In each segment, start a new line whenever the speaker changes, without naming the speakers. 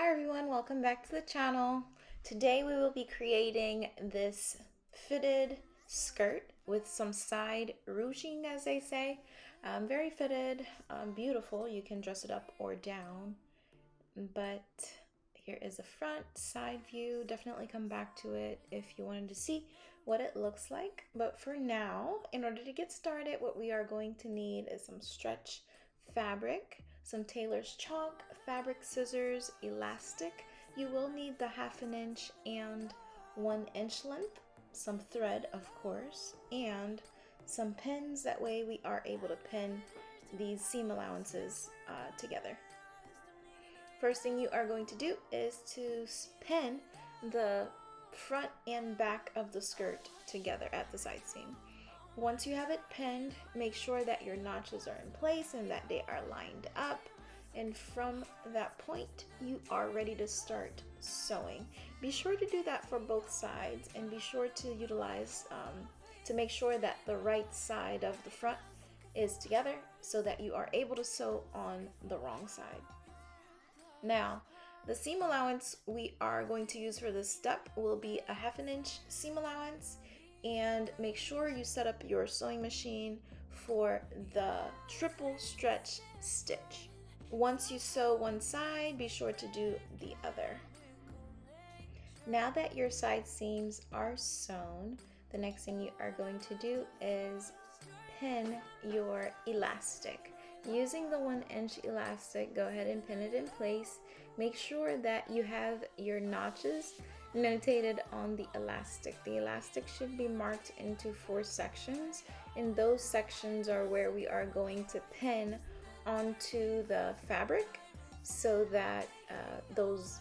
Hi everyone, welcome back to the channel. Today we will be creating this fitted skirt with some side ruching, as they say. Very fitted, beautiful. You can dress it up or down. But here is the front side view. Definitely come back to it if you wanted to see what it looks like. But for now, in order to get started, what we are going to need is some stretch fabric, some tailor's chalk, fabric scissors, elastic. You will need the 1/2 inch and 1 inch length, some thread of course, and some pins. That way we are able to pin these seam allowances together. First thing you are going to do is to pin the front and back of the skirt together at the side seam. Once you have it pinned, make sure that your notches are in place and that they are lined up. And from that point, you are ready to start sewing. Be sure to do that for both sides, and be sure to utilize, to make sure that the right side of the front is together so that you are able to sew on the wrong side. Now, the seam allowance we are going to use for this step will be a 1/2 inch seam allowance, and make sure you set up your sewing machine for the triple stretch stitch. Once you sew one side, be sure to do the other. Now that your side seams are sewn, the next thing you are going to do is pin your elastic. Using the 1 inch elastic, go ahead and pin it in place. Make sure that you have your notches notated on the elastic. The elastic should be marked into 4 sections, and those sections are where we are going to pin onto the fabric so that those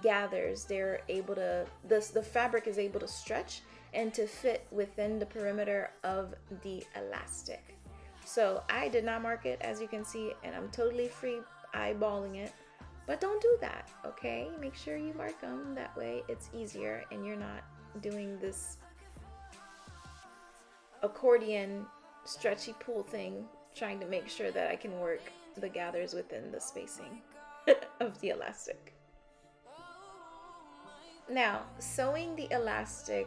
gathers, they're able to, the fabric is able to stretch and to fit within the perimeter of the elastic. So I did not mark it, as you can see, and I'm totally free eyeballing it. But don't do that, okay? Make sure you mark them. That way it's easier and you're not doing this accordion stretchy pull thing, trying to make sure that I can work the gathers within the spacing of the elastic. Now, sewing the elastic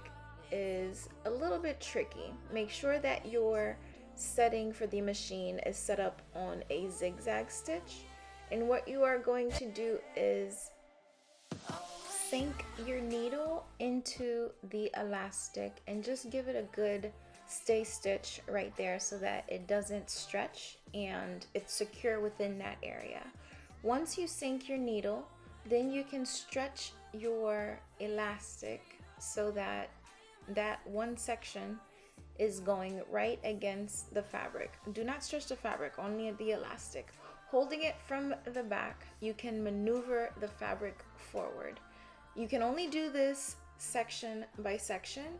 is a little bit tricky. Make sure that your setting for the machine is set up on a zigzag stitch. And what you are going to do is sink your needle into the elastic and just give it a good stay stitch right there so that it doesn't stretch and it's secure within that area. Once you sink your needle, then you can stretch your elastic so that that one section is going right against the fabric. Do not stretch the fabric, only the elastic. Holding it from the back, you can maneuver the fabric forward. You can only do this section by section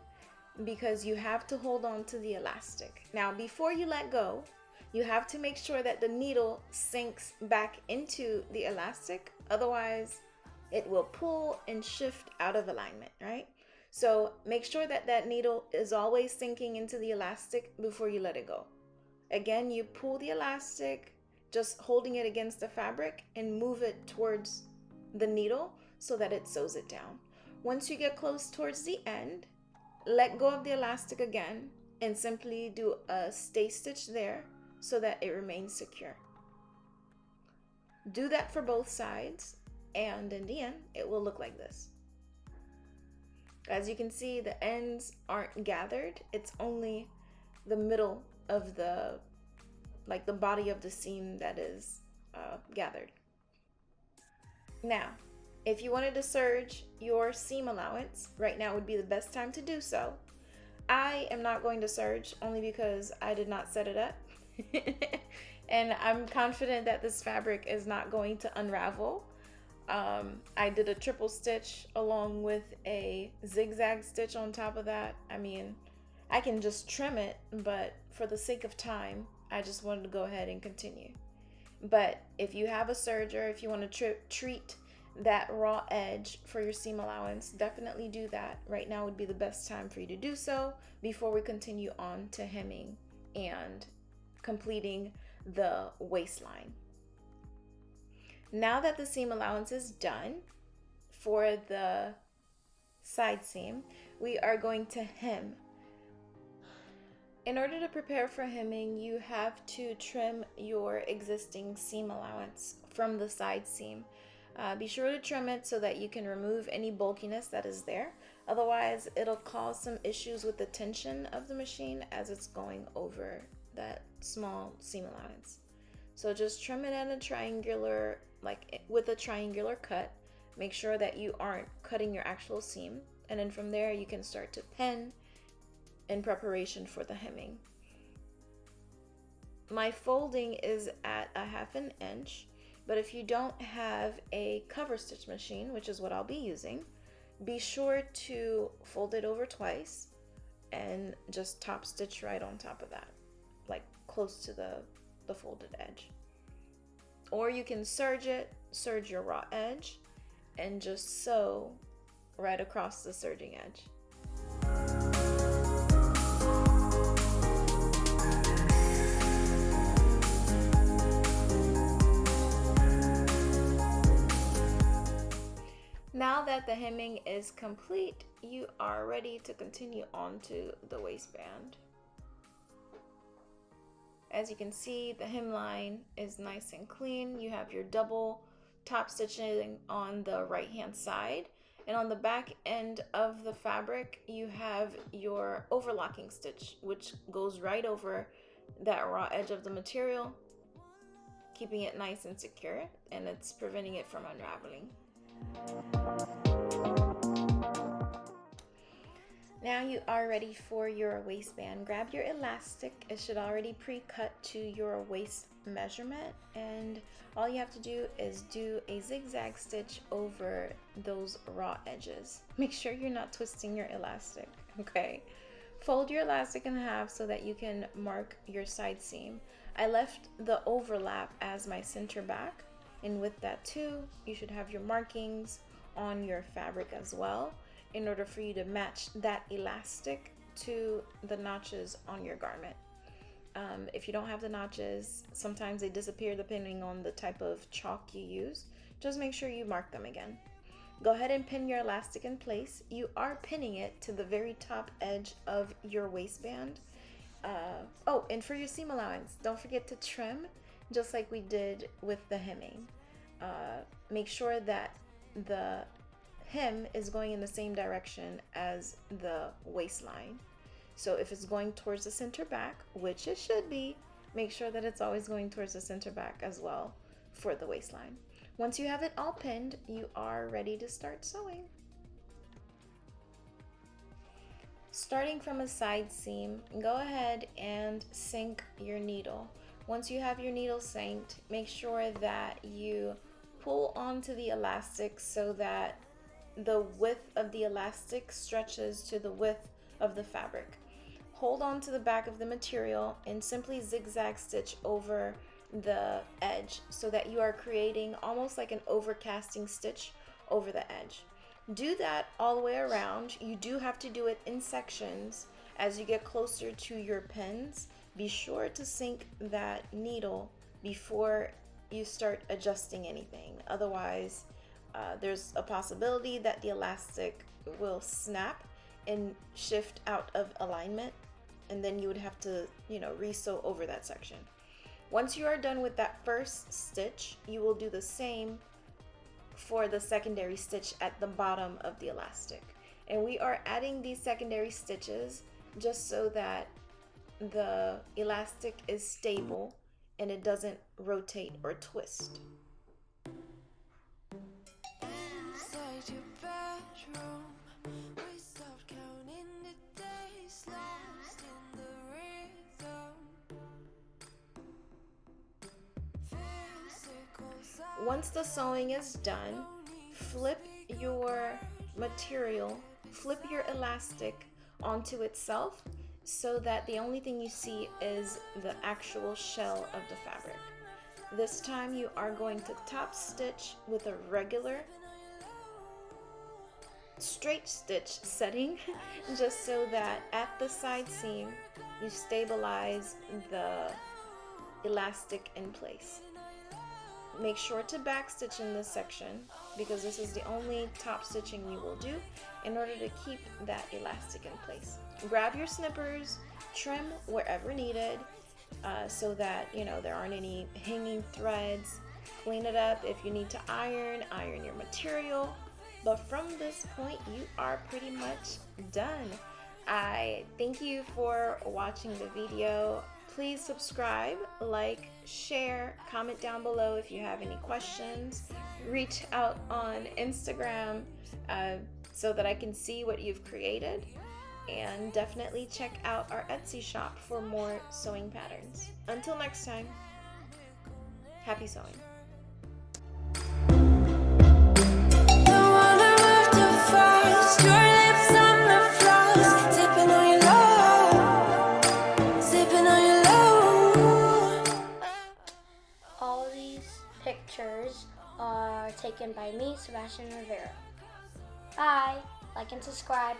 because you have to hold on to the elastic. Now, before you let go, you have to make sure that the needle sinks back into the elastic. Otherwise, it will pull and shift out of alignment, right? So make sure that that needle is always sinking into the elastic before you let it go. Again, you pull the elastic, just holding it against the fabric, and move it towards the needle so that it sews it down. Once you get close towards the end, let go of the elastic again and simply do a stay stitch there so that it remains secure. Do that for both sides, and in the end, it will look like this. As you can see, the ends aren't gathered. It's only the middle of the, like the body of the seam that is gathered. Now, if you wanted to serge your seam allowance, right now would be the best time to do so. I am not going to serge only because I did not set it up. And I'm confident that this fabric is not going to unravel. I did a triple stitch along with a zigzag stitch on top of that. I mean, I can just trim it, but for the sake of time, I just wanted to go ahead and continue. But if you have a serger, if you want to treat that raw edge for your seam allowance, definitely do that. Right now would be the best time for you to do so before we continue on to hemming and completing the waistline. Now that the seam allowance is done for the side seam, we are going to hem. In order to prepare for hemming, you have to trim your existing seam allowance from the side seam. Be sure to trim it so that you can remove any bulkiness that is there. Otherwise, it'll cause some issues with the tension of the machine as it's going over that small seam allowance. So just trim it at a triangular, like with a triangular cut. Make sure that you aren't cutting your actual seam. And then from there, you can start to pin in preparation for the hemming. My folding is at a 1/2 inch, but if you don't have a cover stitch machine, which is what I'll be using, be sure to fold it over twice and just top stitch right on top of that, like close to the folded edge. Or you can serge your raw edge, and just sew right across the serging edge. Now that the hemming is complete, you are ready to continue on to the waistband. As you can see, the hemline is nice and clean. You have your double top stitching on the right hand side, and on the back end of the fabric you have your overlocking stitch, which goes right over that raw edge of the material, keeping it nice and secure, and it's preventing it from unraveling. Now you are ready for your waistband. Grab your elastic. It should already pre-cut to your waist measurement, and all you have to do is do a zigzag stitch over those raw edges. Make sure you're not twisting your elastic, okay? Fold your elastic in half so that you can mark your side seam. I left the overlap as my center back, and with that too, you should have your markings on your fabric as well, in order for you to match that elastic to the notches on your garment. If you don't have the notches, sometimes they disappear depending on the type of chalk you use. Just make sure you mark them again. Go ahead and pin your elastic in place. You are pinning it to the very top edge of your waistband. Oh, and for your seam allowance, don't forget to trim just like we did with the hemming. Make sure that the hem is going in the same direction as the waistline. So if it's going towards the center back, which it should be, make sure that it's always going towards the center back as well for the waistline. Once you have it all pinned, you are ready to start sewing. Starting from a side seam, go ahead and sink your needle. Once you have your needle synced, make sure that you pull onto the elastic so that the width of the elastic stretches to the width of the fabric. Hold on to the back of the material and simply zigzag stitch over the edge so that you are creating almost like an overcasting stitch over the edge. Do that all the way around. You do have to do it in sections as you get closer to your pins. Be sure to sink that needle before you start adjusting anything. Otherwise, there's a possibility that the elastic will snap and shift out of alignment, and then you would have to, re-sew over that section. Once you are done with that first stitch, you will do the same for the secondary stitch at the bottom of the elastic. And we are adding these secondary stitches just so that the elastic is stable and it doesn't rotate or twist. Once the sewing is done, flip your material, flip your elastic onto itself so that the only thing you see is the actual shell of the fabric. This time you are going to top stitch with a regular straight stitch setting just so that at the side seam you stabilize the elastic in place. make sure to backstitch in this section because this is the only top stitching you will do in order to keep that elastic in place. Grab your snippers, trim wherever needed so that there aren't any hanging threads. Clean it up. If you need to iron your material. But from this point, you are pretty much done. I thank you for watching the video. Please subscribe, like, share, comment down below if you have any questions. Reach out on Instagram so that I can see what you've created. And definitely check out our Etsy shop for more sewing patterns. Until next time, happy sewing.
All these pictures are taken by me, Sebastian Rivera. Bye. Like and subscribe.